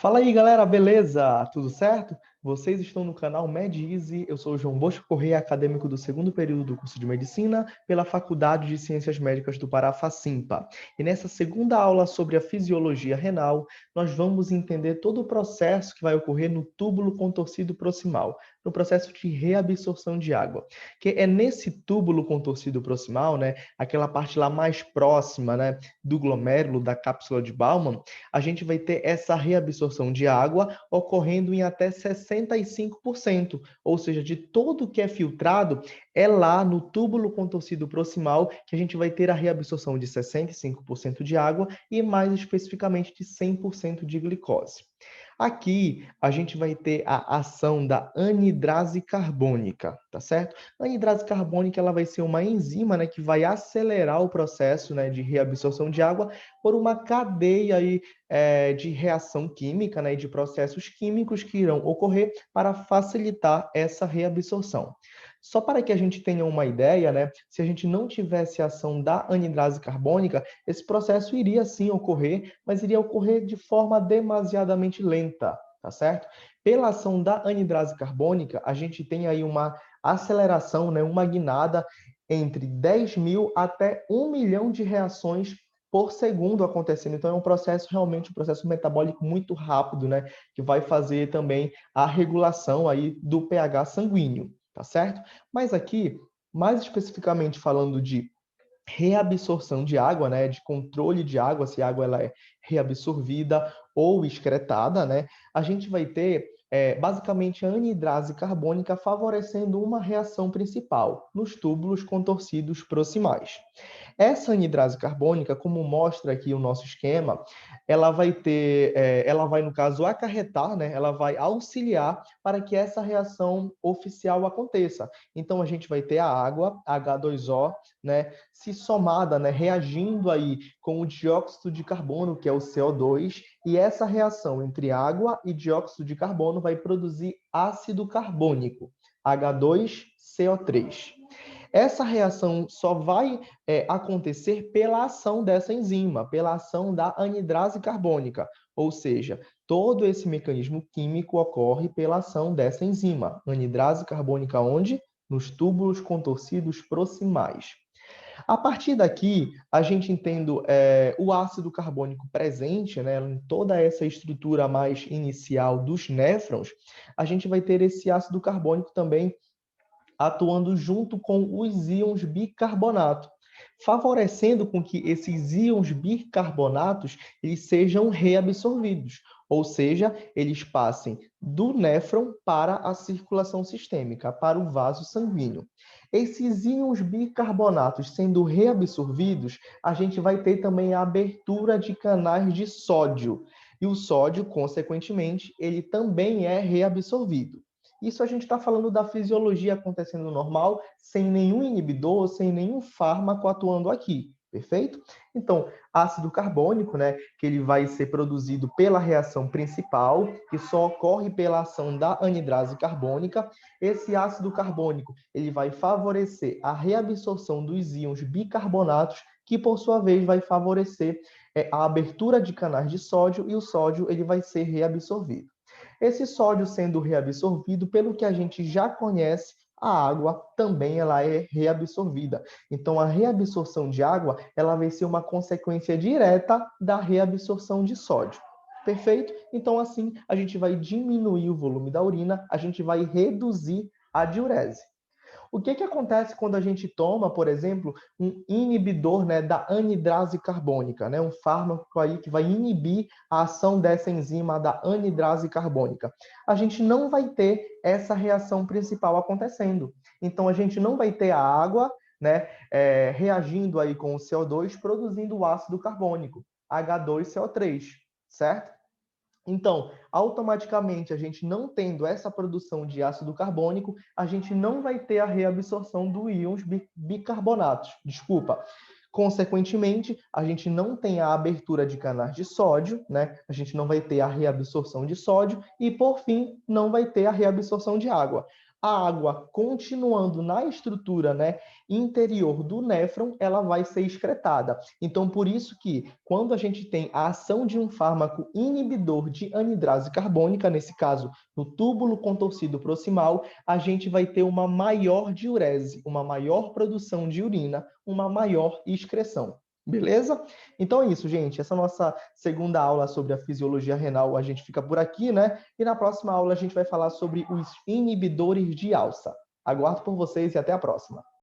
Fala aí, galera, beleza? Tudo certo? Vocês estão no canal MedEasy. Eu sou o João Bosco Corrêa, acadêmico do segundo período do curso de Medicina pela Faculdade de Ciências Médicas do Pará, Facimpa. E nessa segunda aula sobre a fisiologia renal, nós vamos entender todo o processo que vai ocorrer no túbulo contorcido proximal, no processo de reabsorção de água. Que é nesse túbulo contorcido proximal, né, aquela parte lá mais próxima, né, do glomérulo, da cápsula de Bowman, a gente vai ter essa reabsorção de água ocorrendo em até 65%, ou seja, de tudo que é filtrado, é lá no túbulo contorcido proximal que a gente vai ter a reabsorção de 65% de água e mais especificamente de 100% de glicose. Aqui a gente vai ter a ação da anidrase carbônica, tá certo? A anidrase carbônica ela vai ser uma enzima, né, que vai acelerar o processo, né, de reabsorção de água por uma cadeia aí, de reação química, né, e de processos químicos que irão ocorrer para facilitar essa reabsorção. Só para que a gente tenha uma ideia, né, se a gente não tivesse a ação da anidrase carbônica, esse processo iria sim ocorrer, mas iria ocorrer de forma demasiadamente lenta, tá certo? Pela ação da anidrase carbônica, a gente tem aí uma aceleração, né, uma guinada entre 10.000 até 1 milhão de reações por segundo acontecendo. Então, é um processo, realmente, um processo metabólico muito rápido, né? Que vai fazer também a regulação aí do pH sanguíneo, tá certo? Mas aqui, mais especificamente falando de reabsorção de água, né, de controle de água, se a água ela é reabsorvida ou excretada, né, a gente vai ter basicamente a anidrase carbônica favorecendo uma reação principal nos túbulos contorcidos proximais. Essa anidrase carbônica, como mostra aqui o nosso esquema, ela vai ter, ela vai, no caso, acarretar, né? Ela vai auxiliar para que essa reação oficial aconteça. Então, a gente vai ter a água, H2O, né? Se somada, né? Reagindo aí com o dióxido de carbono, que é o CO2, e essa reação entre água e dióxido de carbono vai produzir ácido carbônico, H2CO3. Essa reação só vai acontecer pela ação dessa enzima, pela ação da anidrase carbônica. Ou seja, todo esse mecanismo químico ocorre pela ação dessa enzima. Anidrase carbônica onde? Nos túbulos contorcidos proximais. A partir daqui, a gente entendo o ácido carbônico presente, né, em toda essa estrutura mais inicial dos néfrons, a gente vai ter esse ácido carbônico também atuando junto com os íons bicarbonato, favorecendo com que esses íons bicarbonatos eles sejam reabsorvidos, ou seja, eles passem do néfron para a circulação sistêmica, para o vaso sanguíneo. Esses íons bicarbonatos sendo reabsorvidos, a gente vai ter também a abertura de canais de sódio, e o sódio, consequentemente, ele também é reabsorvido. Isso a gente está falando da fisiologia acontecendo normal, sem nenhum inibidor, sem nenhum fármaco atuando aqui, perfeito? Então, ácido carbônico, né, que ele vai ser produzido pela reação principal, que só ocorre pela ação da anidrase carbônica. Esse ácido carbônico, ele vai favorecer a reabsorção dos íons bicarbonatos, que por sua vez vai favorecer a abertura de canais de sódio, e o sódio ele vai ser reabsorvido. Esse sódio sendo reabsorvido, pelo que a gente já conhece, a água também ela é reabsorvida. Então, a reabsorção de água ela vai ser uma consequência direta da reabsorção de sódio. Perfeito? Então, assim, a gente vai diminuir o volume da urina, a gente vai reduzir a diurese. O que acontece quando a gente toma, por exemplo, um inibidor, né, da anidrase carbônica, né, um fármaco aí que vai inibir a ação dessa enzima da anidrase carbônica? A gente não vai ter essa reação principal acontecendo. Então, a gente não vai ter a água, né, reagindo aí com o CO2, produzindo o ácido carbônico, H2CO3, certo? Então, automaticamente, a gente não tendo essa produção de ácido carbônico, a gente não vai ter a reabsorção dos íons bicarbonatos. Desculpa. Consequentemente, a gente não tem a abertura de canais de sódio, né? A gente não vai ter a reabsorção de sódio e, por fim, não vai ter a reabsorção de água. a água continuando na estrutura, né, interior do néfron, ela vai ser excretada. Então, por isso que, quando a gente tem a ação de um fármaco inibidor de anidrase carbônica, nesse caso, no túbulo contorcido proximal, a gente vai ter uma maior diurese, uma maior produção de urina, uma maior excreção. Beleza? Então é isso, gente. Essa nossa segunda aula sobre a fisiologia renal, a gente fica por aqui, né? E na próxima aula a gente vai falar sobre os inibidores de alça. Aguardo por vocês e até a próxima.